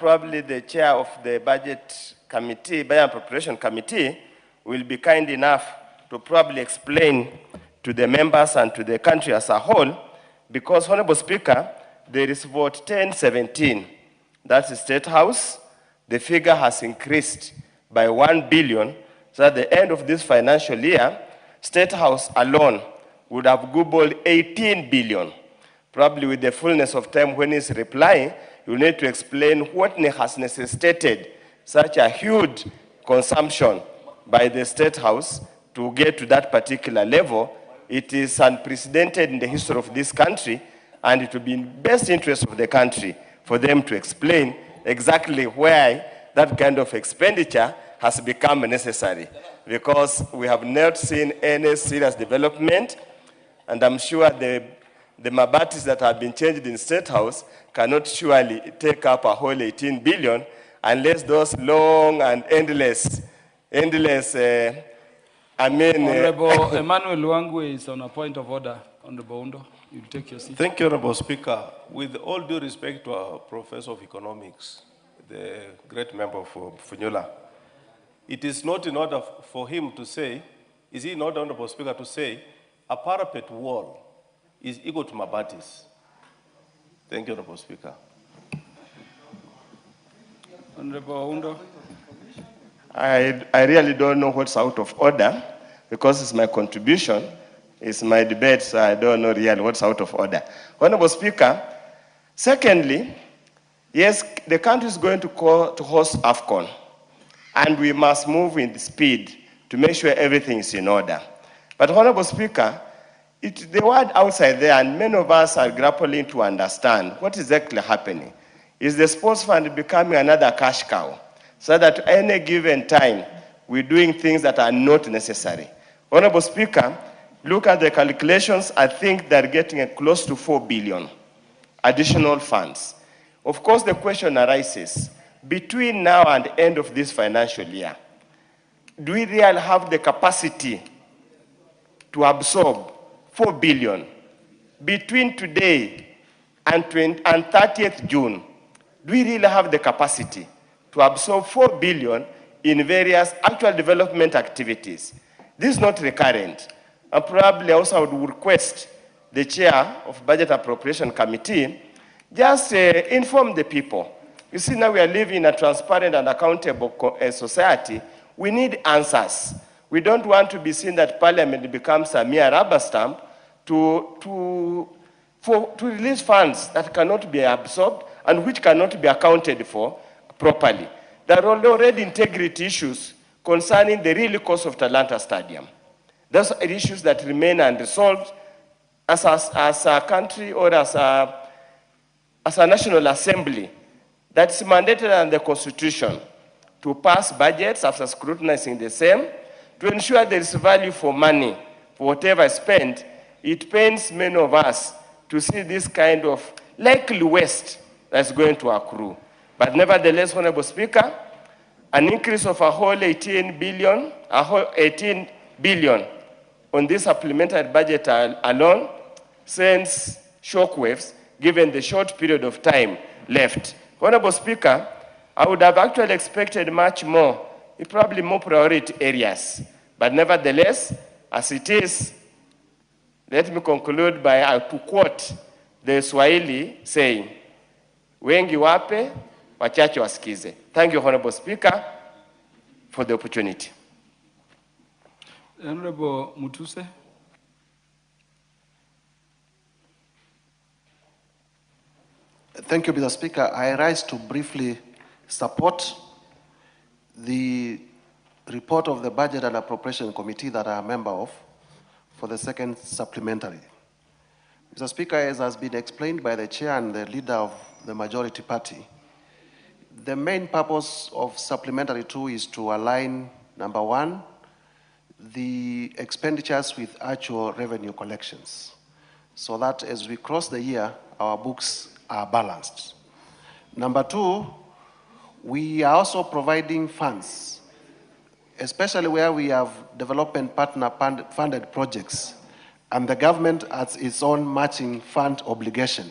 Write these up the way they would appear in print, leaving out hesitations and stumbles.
probably the chair of the budget committee, budget and appropriation committee, will be kind enough to probably explain to the members and to the country as a whole, because, Honorable Speaker, there is vote 1017. That's the Statehouse. The figure has increased by 1 billion. So at the end of this financial year, Statehouse alone would have googled 18 billion. Probably with the fullness of time when he's replying, you need to explain what has necessitated such a huge consumption by the Statehouse to get to that particular level. It is unprecedented in the history of this country, and it will be in the best interest of the country for them to explain exactly why that kind of expenditure has become necessary, because we have not seen any serious development, and I'm sure the mabatis that have been changed in Statehouse cannot surely take up a whole 18 billion unless those long and endless, Honorable Emmanuel Luangwe is on a point of order. Honorable Oundo, you take your seat. Thank you, Honorable Speaker. With all due respect to our Professor of Economics, the great member of Funyula, it is not in order for him to say, is he not, Honorable Speaker, to say a parapet wall is equal to mabatis? Thank you, Honorable Speaker. Honorable Oundo. I really don't know what's out of order, because it's my contribution, it's my debate, so I don't know really what's out of order. Honorable Speaker, secondly, yes, the country is going to host AFCON, and we must move in speed to make sure everything is in order. But Honorable Speaker, the word outside there, and many of us are grappling to understand what is exactly happening. Is the sports fund becoming another cash cow, so that at any given time, we're doing things that are not necessary? Honorable Speaker, look at the calculations. I think they're getting close to 4 billion additional funds. Of course, the question arises, between now and the end of this financial year, do we really have the capacity to absorb 4 billion? Between today and 30th June, do we really have the capacity to absorb 4 billion in various actual development activities? This is not recurrent. And probably also I would request the chair of Budget Appropriation Committee just inform the people. You see, now we are living in a transparent and accountable society. We need answers. We don't want to be seen that Parliament becomes a mere rubber stamp to release funds that cannot be absorbed and which cannot be accounted for properly. There are already integrity issues concerning the real cost of Talanta Stadium. Those are issues that remain unresolved. As a country or as a National Assembly, that's mandated under the Constitution to pass budgets after scrutinizing the same, to ensure there is value for money for whatever is spent. It pains many of us to see this kind of likely waste that's going to accrue. But nevertheless, Honorable Speaker, an increase of a whole 18 billion on this supplementary budget alone sends shockwaves given the short period of time left. Honorable Speaker, I would have actually expected much more, probably more priority areas. But nevertheless, as it is, let me conclude by to quote the Swahili saying, wengi wape, wachache wasikize. Thank you, Honorable Speaker, for the opportunity. Honorable Mutuse. Thank you, Mr. Speaker. I rise to briefly support the report of the Budget and Appropriation Committee that I am a member of for the second supplementary. Mr. Speaker, as has been explained by the chair and the leader of the majority party, the main purpose of supplementary 2 is to align, number one, the expenditures with actual revenue collections, so that as we cross the year, our books are balanced. Number two, we are also providing funds, especially where we have development partner funded projects, and the government has its own matching fund obligation.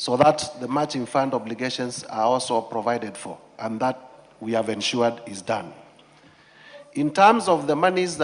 so that the matching fund obligations are also provided for, and that we have ensured is done. In terms of the monies that